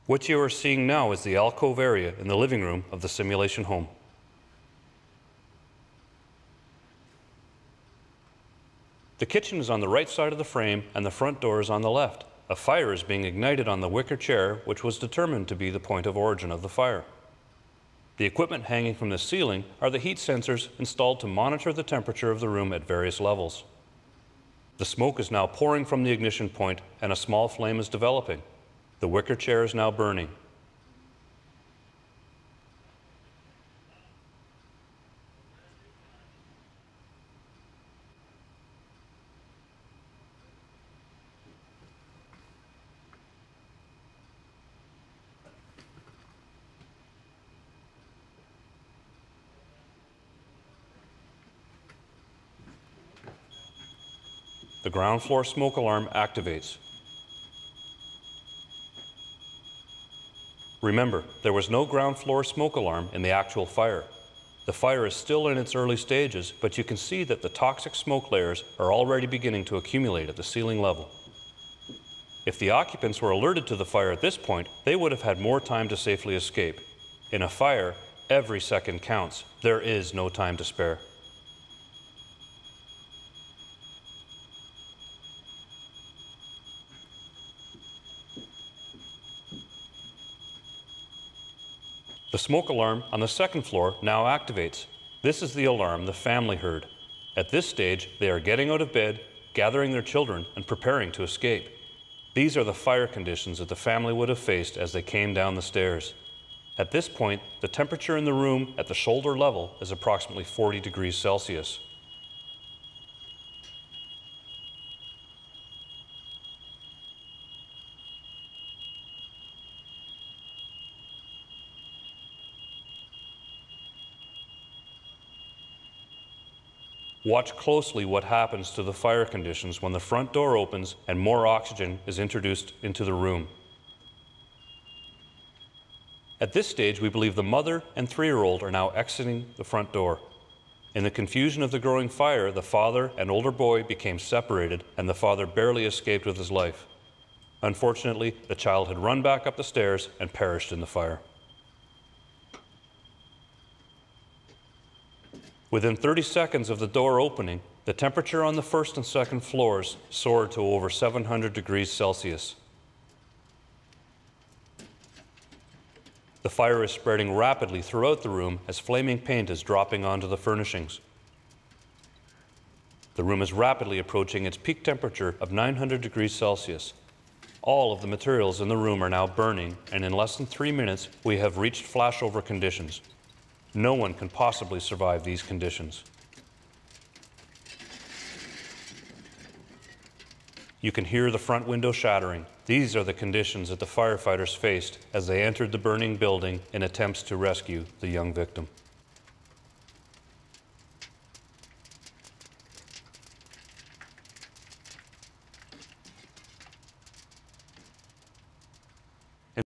What you are seeing now is the alcove area in the living room of the simulation home. The kitchen is on the right side of the frame and the front door is on the left. A fire is being ignited on the wicker chair, which was determined to be the point of origin of the fire. The equipment hanging from the ceiling are the heat sensors installed to monitor the temperature of the room at various levels. The smoke is now pouring from the ignition point and a small flame is developing. The wicker chair is now burning. The ground floor smoke alarm activates. Remember, there was no ground floor smoke alarm in the actual fire. The fire is still in its early stages, but you can see that the toxic smoke layers are already beginning to accumulate at the ceiling level. If the occupants were alerted to the fire at this point, they would have had more time to safely escape. In a fire, every second counts. There is no time to spare. The smoke alarm on the second floor now activates. This is the alarm the family heard. At this stage, they are getting out of bed, gathering their children, and preparing to escape. These are the fire conditions that the family would have faced as they came down the stairs. At this point, the temperature in the room at the shoulder level is approximately 40 degrees Celsius. Watch closely what happens to the fire conditions when the front door opens and more oxygen is introduced into the room. At this stage, we believe the mother and 3-year-old are now exiting the front door. In the confusion of the growing fire, the father and older boy became separated and the father barely escaped with his life. Unfortunately, the child had run back up the stairs and perished in the fire. Within 30 seconds of the door opening, the temperature on the first and second floors soared to over 700 degrees Celsius. The fire is spreading rapidly throughout the room as flaming paint is dropping onto the furnishings. The room is rapidly approaching its peak temperature of 900 degrees Celsius. All of the materials in the room are now burning, and in less than 3 minutes, we have reached flashover conditions. No one can possibly survive these conditions. You can hear the front window shattering. These are the conditions that the firefighters faced as they entered the burning building in attempts to rescue the young victim.